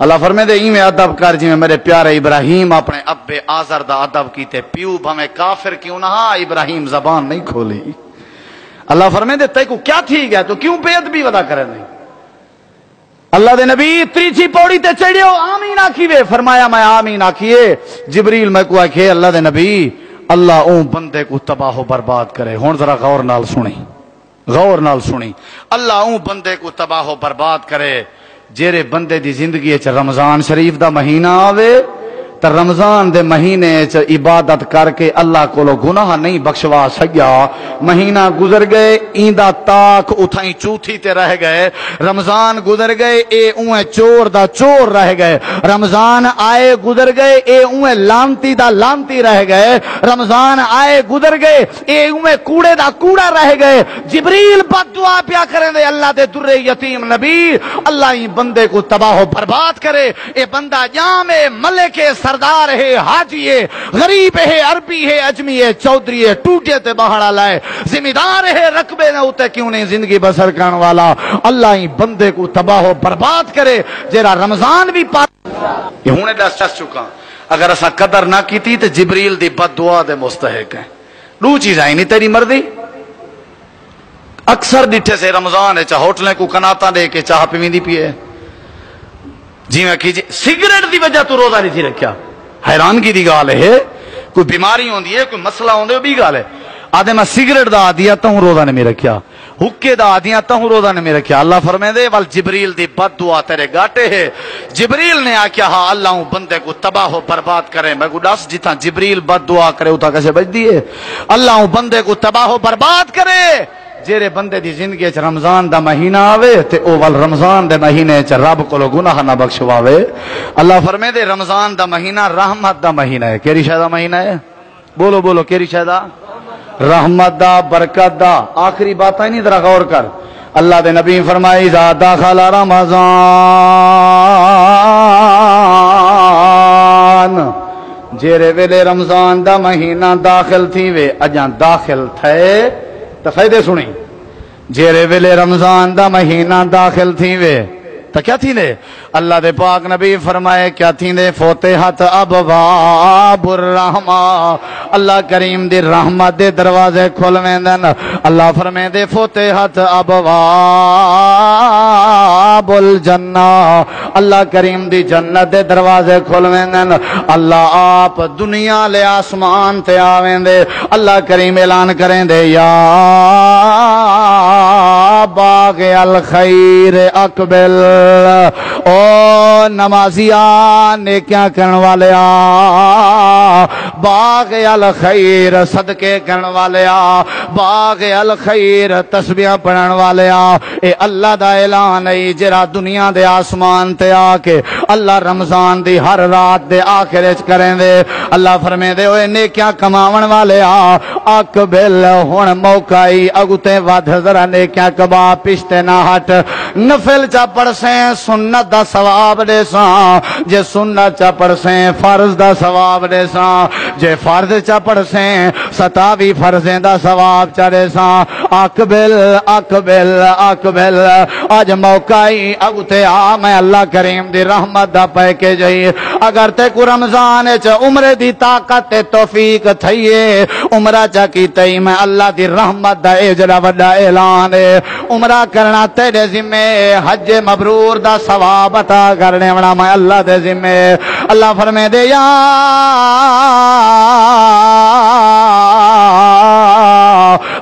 اللہ فرمے دے میں ادب کر جی میں میرے پیارے ابراہیم اپنے اب آزر دا ادب کیتے پیو بھمیں کافر کیوں نہ ابراہیم زبان نہیں کھولی اللہ فرمے دے تے کو کیا تھی گیا تو کیوں بے ادبی ودا کرے نہیں اللہ دے نبی تریچی پوڑی تے چڑھیو آمین آکھیوے فرمایا میں آمین آکھیے جبریل میں کو آکھے اللہ دے نبی اللہ اون بندے کو تباہ و برباد کرے ہون ذرا غور نال سنی اللہ اون بندے کو تباہ و برباد کرے جیرے بندے دی زندگی چ رمضان شریف دا مہینہ آوے تو رمضان دے مہینے چ عبادت کر کے اللہ کو گناہ نہیں بخشوا سکیا مہینہ گزر گئے ایندا تاک اتھائیں چوتھی تے رہ گئے رمضان گزر گئے اے اویں چور دا چور رہ گئے رمضان آئے گزر گئے اے اویں لانتی دا لانتی رہ گئے رمضان آئے گزر گئے اے اویں کوڑے دا کوڑا رہ گئے جبریل بد دعا پیا کریں دے اللہ دے در یتیم نبی اللہ ہی بندے کو تباہ و برباد کرے اے بندہ جام ملک سردار ہے حاجی ہے غریب ہے عربی ہے اجمی ہے چودھری ہے ٹوٹے تے بہاڑا لائے ذمہ دار ہے رقبے نہ ہوتے کیوں نہیں زندگی بسر کرنے والا اللہ ہی بندے کو تباہ و برباد کرے جیرا رمضان بھی پا یہ ہونے دس چکا اگر اسا قدر نہ کیتی تے جبریل دی بد دعا دے مستحق ہیں دو چیز آئی نہیں تیری مرضی اکثر ڈٹھے سے رمضان ہے چاہ ہوٹلیں کو کناتا دے کے چاہ پیویندی پیے جی میں کیجئے سگریٹ دی وجہ تو روزہ نہیں تھی رکھیا حیران کی دی گال ہے کوئی بیماری ہوندی ہے کوئی مسئلہ ہوندے ہو بھی گال ہے آدھے میں سگریٹ دا آدیا تا ہوں روزہ نہیں رکھیا حکے دا آدیا تا ہوں روزہ نہیں رکھیا اللہ فرمائے دے وال جبریل دی بد دعا تیرے گاٹے ہے جبریل نے آکیا ہاں اللہ ہوں بندے کو تباہ و برباد کرے میں کو ڈاس جتا جبریل بد دعا کرے اتا کیسے بچ دیئے اللہ ہوں بندے کو تباہ و برباد کرے جیرے بندے دی زندگی چ رمضان دا مہینہ آوے تے او ول رمضان دے مہینے چ رب کو گناہ نہ بخشواوے اللہ فرمائے دے رمضان دا مہینہ رحمت دا مہینہ ہے کیری شے دا مہینہ ہے بولو بولو کیری شے دا رحمت دا برکت دا آخری باتیں نہیں ذرا غور کر اللہ دے نبی فرمائی اذا دخل رمضان جیرے ویلے رمضان دا مہینہ داخل تھی وے اجاں داخل تھے تفیدے سنی جیرے ویلے رمضان دا مہینہ داخل تھی وے تو کیا تھی دے اللہ دے پاک نبی فرمائے کیا تھی دے فتحت ابواب الرحمہ اللہ کریم دی رحمت دے دروازے کھل ویندن اللہ فرمائے دے فتحت ابواب الجنہ اللہ کریم دی جنت دے دروازے کھل ویندن اللہ آپ دنیا لے آسمان تے آویں دے اللہ کریم اعلان کریں دے یا باغ الخیر اقبل او نمازیاں نیکیاں کرن والے باغ الخیر صدقے کرن والے باغ الخیر تسبیحاں پڑھن والے اے اللہ دا اعلان ہے جڑا دنیا دے آسمان تے آ کے اللہ رمضان دی ہر رات دے آخر وچ کریں دے اللہ فرمے دے اوے نیکیاں کماون والے اقبل ہن موقع ہی اگتے ود ذرا نیکیاں کما پشتے نہ ہٹ نفل چا پڑھ سیں سنت دا ثواب دے ساں جے سنت چا پڑھ سیں فرض دا ثواب دے ساں جے فرض چا پڑھ سیں 27 فرضیں دا ثواب چا دے ساں اقبل اقبل اقبل آج موقع ہی اگتے میں اللہ کریم دی رحمت دا پہ کے جائیے اگر تے کو رمضان چا عمر دی طاقت توفیق تھئیے عمرہ چا کی تئی میں اللہ دی رحمت دا اجرا وڈا اعلان ہے عمرہ کرنا تیرے ذمہ حج مبرور دا ثواب عطا کرنے والا میں اللہ دے ذمہ اللہ فرمائے دے یا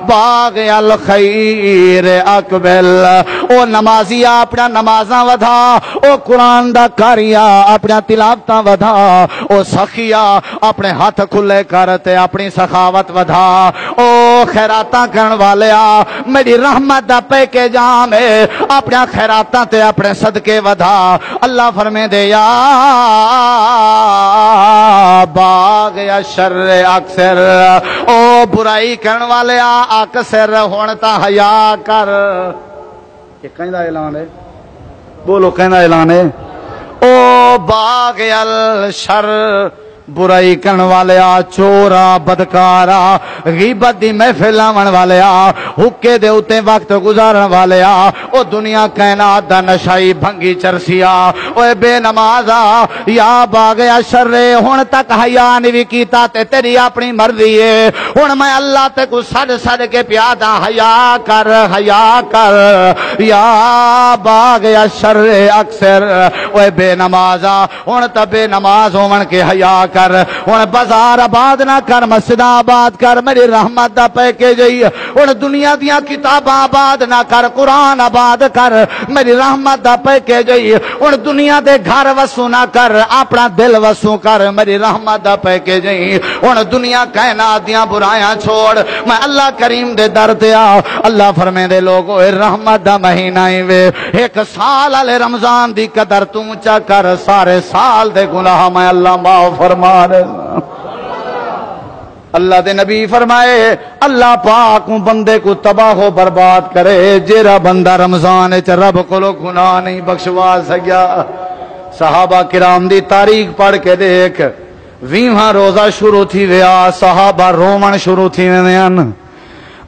باغ الخیر اقبل او نمازی اپنا نمازاں ودھا او قرآن دا کاریا اپنا تلاوتاں ودھا او سخیا اپنے ہاتھ کھلے کرتے اپنی سخاوت ودھا او خیراتاں کرن والے میری رحمت دا پہ کے جام ہے اپنا خیراتاں تے اپنے صدقے ودھا اللہ فرمے دے یا باغ یا شر اکثر او برائی کرن والے اکثر ہونتا حیا کر یہ کہیں دا اعلان ہے بولو کہیں دا اعلان ہے او باغ الشر برائی کرن والیا چورا بدکارا غیبت دی محفل لاون والیا حکے دے اوتے وقت گزارن والیا او دنیا کائنات دا نشائی بھنگی چرسیا اوے بے نمازا یا باغیا شر ہن تک حیا نہیں کیتا تے تیری اپنی مرضی ہے ہن میں اللہ تے کو سڑ کے پیادا حیا کر یا باغیا شر اکثر اوے بے نمازا ہن تے بے نماز ہون کے حیا کر ہن بازار آباد نہ کر مسجد آباد کر میری رحمت دا پیکیج ہن دنیا دیاں کتاباں آباد نہ کر قرآن آباد کر میری رحمت دا پیکیج ہن دنیا دے گھر وسو نہ کر اپنا دل وسو کر میری رحمت دا پیکیج ہن دنیا کائنات دیاں برائیاں چھوڑ میں اللہ کریم دے در تے آ اللہ فرمے دے لوگو رحمت دا مہینہ ہی وے ایک سال والے رمضان دی قدر تو چا کر سارے سال دے گناہ میں اللہ معاف فرما دے اللہ دے نبی فرمائے اللہ پاک بندے کو تباہ و برباد کرے جیرا بندہ رمضان وچ رب کولو گناہ نہیں بخشوا سکیا صحابہ کرام دی تاریخ پڑھ کے دیکھ 20واں روزہ شروع تھی ویا صحابہ رومن شروع تھی ویان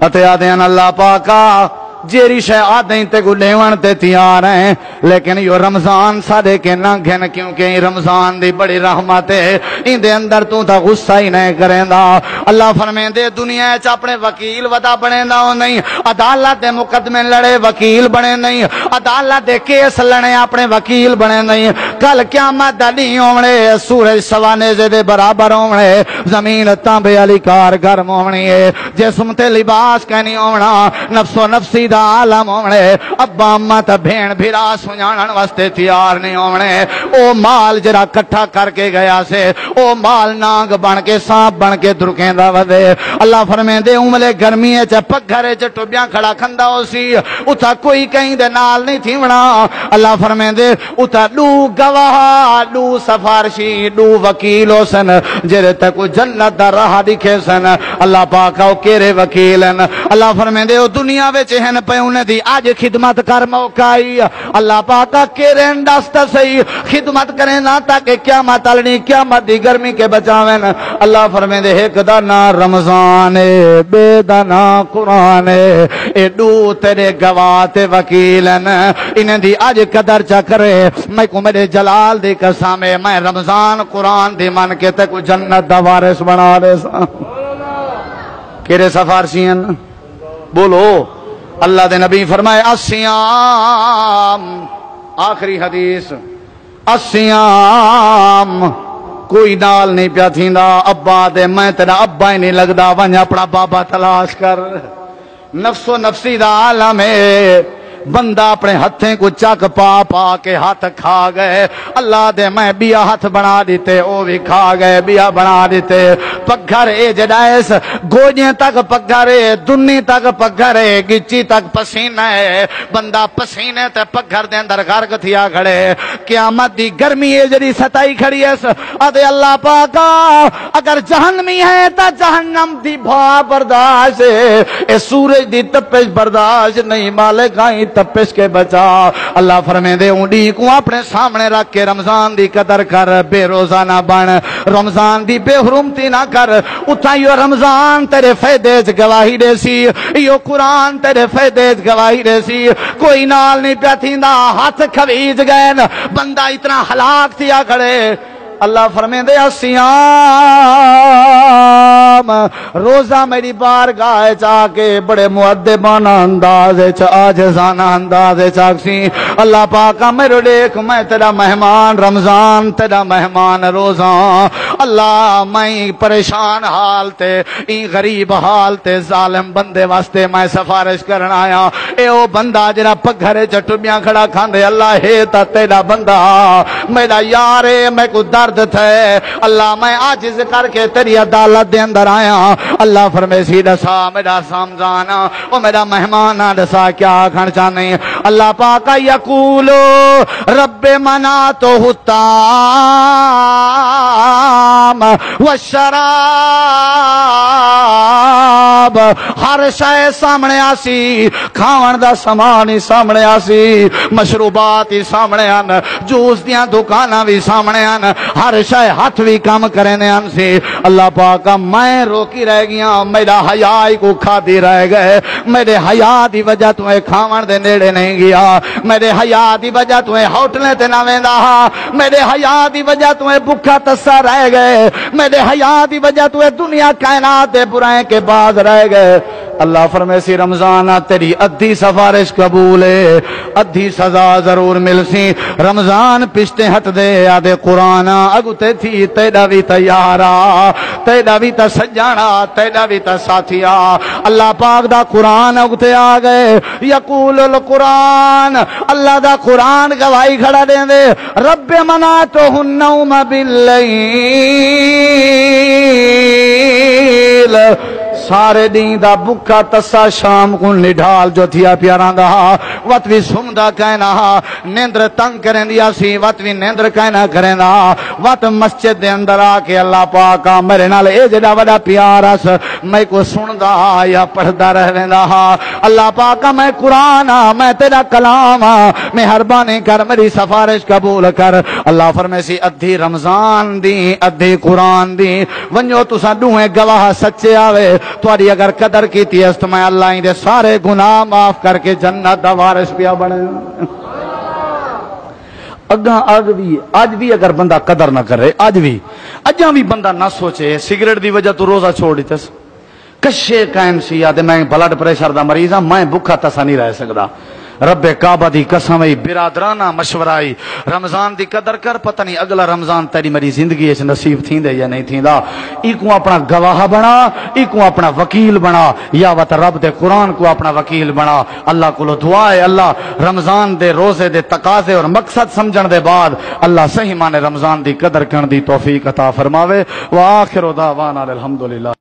اتے آدھین اللہ پاکا جیری شے آدھیں تے کو لیون تے تیار ہیں لیکن یہ رمضان سادے کے نہ گھن کیونکہ یہ رمضان دی بڑی رحمت ہے ان دے اندر تو تا غصہ ہی نہیں کریں دا اللہ فرمین دے دنیا چا اپنے وکیل ودا بنے دا ہو نہیں عدالت دے مقدمے لڑے وکیل بنے نہیں عدالت دے کیس لڑے اپنے وکیل بنے نہیں کل قیامت دلی ہونے سورج سوانے دے برابر ہونے زمین تانبے علی کارگر ہونے جسم تے لباس کہنی ہونا نفس و نفسی دا عالم ہونے ابا اما تا بھین بھیرا سنجانن واسطے تیار نہیں ہونے او مال جرا کٹھا کر کے گیا سے او مال نانگ بن کے سانپ بن کے درکیں دا ودے اللہ فرمین دے عملے گرمی ہے چا پگھرے چا ٹوبیاں کھڑا کھندا ہو سی اتھا کوئی کہیں دے نال نہیں تھی ونا اللہ فرمین دے اتھا لو گواہ لو سفارشی لو وکیل ہو سن جرے تک جنت دا راہ دکھے سن اللہ پاکاو کیرے وکیلن اللہ فرمین دے دنیا ویچ ہیں پہ انہیں دی آج خدمت کر موقع آئی اللہ پاکا کیرین دست سی خدمت کریں نا تاکہ قیامت علنی قیامت دی گرمی کے بچاویں اللہ فرمین دے ایک دانا رمضان بے دانا قرآن اے دو تیرے گواہ وکیلن انہیں دی آج قدر چا کرے میں کو میرے جلال دی قسامے میں رمضان قرآن دی من کے تک جنت دا وارث بنا دے سا کیرے سفارشی ہیں بولو اللہ دے نبی فرمائے الصیام آخری حدیث الصیام کوئی نال نہیں پیا تھیندا ابا دے میں تیرا ابا ہی نہیں لگدا ونج اپنا بابا تلاش کر نفس و نفسی دا عالم ہے بندہ اپنے ہتھیں کو چک پا پا کے ہاتھ کھا گئے اللہ دے میں بیا ہاتھ بنا دیتے او بھی کھا گئے بیا بنا دیتے پگھر اے جڑائس گوجیں تک پگھر دنی تک پگھر گچی تک پسینہ ہے بندہ پسینے تے پگھر دے اندر غرق تھیا کھڑے قیامت دی گرمی ہے جڑی ستائی کھڑی ہے ادے اللہ پاکا اگر جہنمی ہے تا جہنم دی بھا برداشت اے سورج دی تپش برداشت نہیں مالک آئی تپش کے بچا اللہ فرمے دے اونڈی کو اپنے سامنے رکھ کے رمضان دی قدر کر بے روزہ نہ بن رمضان دی بے حرمتی نہ کر اتھا یو رمضان تیرے فیدے گواہی دے سی یو قرآن تیرے فیدے گواہی دے سی کوئی نال نہیں پیا تھیندا ہاتھ کھویج گئے بندہ اتنا ہلاک تھیا کھڑے اللہ فرمے دے الصیام روزہ میری بارگاہ چاہ کے بڑے مؤدبانہ انداز عاجزانہ انداز چاکسی اللہ پاکا میرے دیکھ میں تیرا مہمان رمضان تیرا مہمان روزہ اللہ میں پریشان حال تے این غریب حال تے ظالم بندے واسطے میں سفارش کرنا آیا اے او بندہ جنہ پگھرے چٹوبیاں کھڑا کھاندے اللہ ہے تا تیرا بندہ میرا یارے میں کو درد تھے اللہ میں عاجز کر کے تیری عدالت دے اندر آیا اللہ فرمے سی دسا میرا سامزانا او میرا مہمانا دسا کیا کھڑ چاہنے اللہ پاکا یقولو رب منا تو الطعام والشراب شراب ہر شے سامنے آسی کھاون دا سامان ہی سامنے آسی مشروبات ہی سامنے آن جوس دیاں دکاناں بھی سامنے آن ہر شے ہاتھ بھی کام کرنے آن سی اللہ پاک میں روکی رہ گیا میرا حیا کو کھا دی رہ گئے میرے حیا دی وجہ تو کھاون دے نیڑے نہیں گیا میرے حیا دی وجہ تو ہوٹلیں تے نہ ویندا میرے حیا دی وجہ تو بھوکا تسا رہ گئے میرے حیا دی وجہ تو دنیا کائنات دے برائیں کے بعد رہ گئے اللہ فرمائے سی رمضان تیری ادھی سفارش قبول ہے ادھی سزا ضرور مل سی رمضان پشتے ہٹ دے آدھے قرآن اگتے تھی تیڑا بھی تیارا تیڑا بھی تا سجانا تیڑا بھی تا ساتھیا اللہ پاک دا قرآن اگتے آگئے یقول القرآن اللہ دا قرآن گواہی کھڑا دیں دے رب مناتو النوم باللیل سارے دین دا بکا تسا شام کو نڈھال جو تھیا پیاران دا وقت بھی سمدہ کہنا نیندر تنگ کریں دیا سی وقت بھی نیندر کہنا کریں دا وقت مسجد دے اندر آکے اللہ پاکا میرے نال اے جڑا وڈا پیارا س میں کو سن دا یا پڑھ دا رہ دا اللہ پاکا میں قرآن میں تیرا کلام مہربانی کر میری سفارش قبول کر اللہ فرمائے سی ادھی رمضان دی ادھی قرآن دی ونجو تسا دوہیں گواہ سچے آوے تھوڑی اگر قدر کیتی ہے تو میں اللہ ہی دے سارے گناہ معاف کر کے جنت دا وارث پیا بنے اگاں آج بھی اگر بندہ قدر نہ کرے آج بھی بندہ نہ سوچے سگریٹ دی وجہ تو روزہ چھوڑ دیتے کشے قائم سی آدھے میں بلڈ پریشر دا مریض ہاں میں بھوکا تسا نہیں رہ سکدا رب کعبہ دی قسم ای برادرانہ مشورائی رمضان دی قدر کر پتہ نہیں اگلا رمضان تیری میری زندگی اس نصیب تھیں دے یا نہیں تھیں دا ایکوں اپنا گواہ بنا ایکوں اپنا وکیل بنا یا وط رب دے قرآن کو اپنا وکیل بنا اللہ کو لو دعا ہے اللہ رمضان دے روزے دے تقاضے اور مقصد سمجھن دے بعد اللہ صحیح مانے رمضان دی قدر کرن دی توفیق عطا فرماوے وآخر دعوانا الحمدللہ